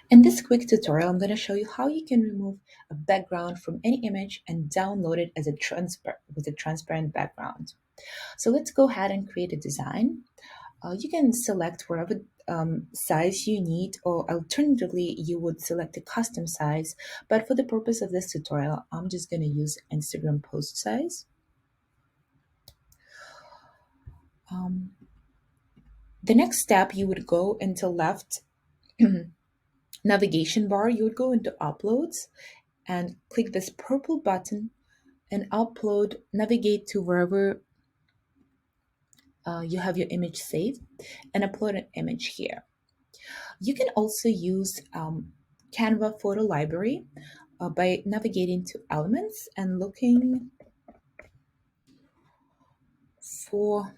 In this quick tutorial, I'm going to show you how you can remove a background from any image and download it as with a transparent background. So let's go ahead and create a design. You can select whatever size you need, or alternatively, you would select a custom size. But for the purpose of this tutorial, I'm just going to use Instagram post size. The next step, you would go into left navigation bar, you would go into uploads and click this purple button and upload, navigate to wherever you have your image saved and upload an image here. You can also use Canva photo library by navigating to elements and looking for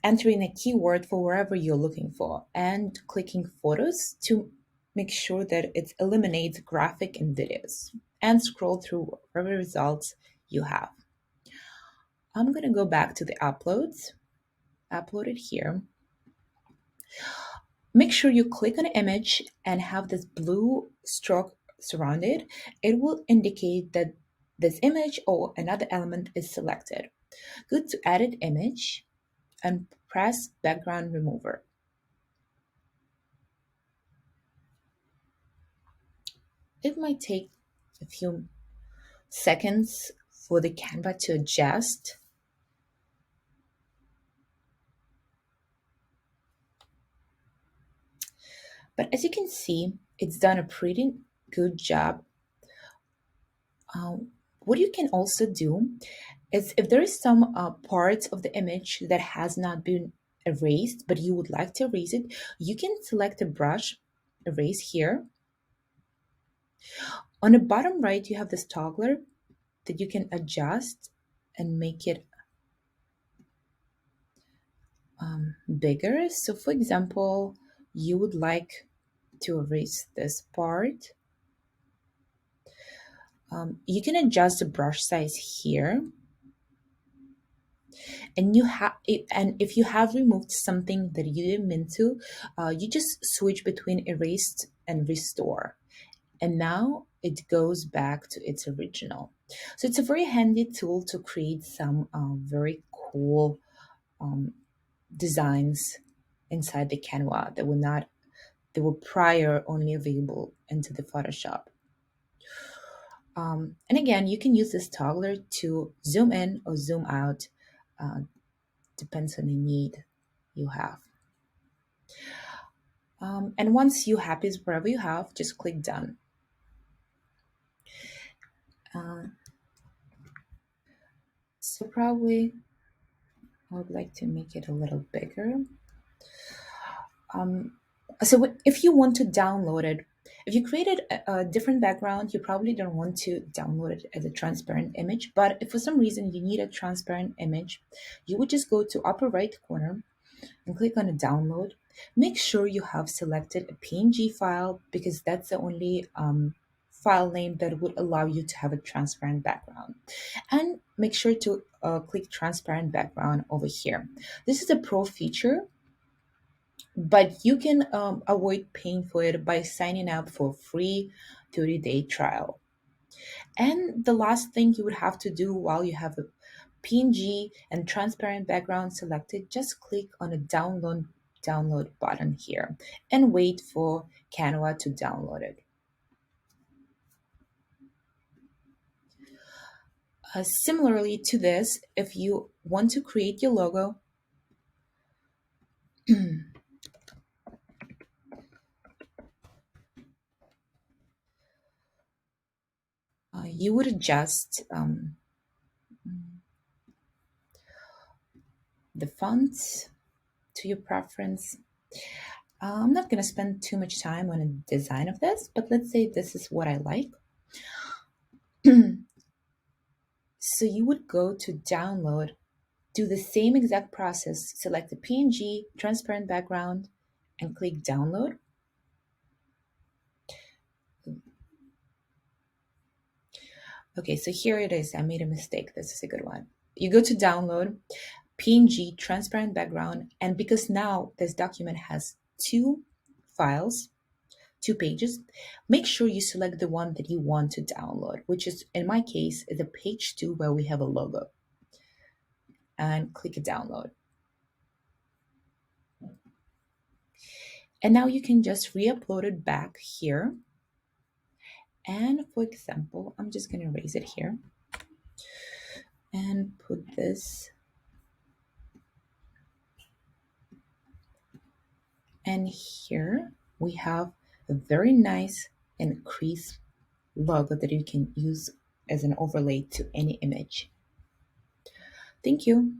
entering a keyword for wherever you're looking for and clicking photos to make sure that it eliminates graphic and videos, and scroll through whatever results you have. I'm going to go back to the uploads, upload it here. Make sure you click on an image and have this blue stroke surrounded. It will indicate that this image or another element is selected. Go to edit image and press background remover. It might take a few seconds for the Canva to adjust. But as you can see, it's done a pretty good job. What you can also do is, if there is some parts of the image that has not been erased, but you would like to erase it, you can select a brush, erase here. On the bottom right, you have this toggler that you can adjust and make it bigger. So for example, you would like to erase this part. You can adjust the brush size here. And if you have removed something that you didn't mean to, you just switch between erased and restore. And now it goes back to its original. So it's a very handy tool to create some very cool designs inside the Canva that were prior only available into the Photoshop. And again, you can use this toggler to zoom in or zoom out, depends on the need you have. And once you're happy with whatever you have, just click done. So probably I would like to make it a little bigger. So if you want to download it, if you created a different background, you probably don't want to download it as a transparent image. But if for some reason you need a transparent image, you would just go to upper right corner and click on a download. Make sure you have selected a PNG file, because that's the only file name that would allow you to have a transparent background. And make sure to click transparent background over here. This is a pro feature, but you can avoid paying for it by signing up for a free 30-day trial. And the last thing you would have to do while you have a PNG and transparent background selected, just click on the download button here and wait for Canva to download it. Similarly to this, if you want to create your logo, you would adjust the fonts to your preference. I'm not going to spend too much time on a design of this, but let's say this is what I like. So you would go to download, do the same exact process, select the PNG, transparent background, and click download. Okay, so here it is. I made a mistake. This is a good one. You go to download, PNG, transparent background, and because now this document has two files, two pages, make sure you select the one that you want to download, which is, in my case, the page two where we have a logo, and click download. And now you can just re-upload it back here. And for example, I'm just going to erase it here and put this. And here we have a very nice and crisp logo that you can use as an overlay to any image. Thank you.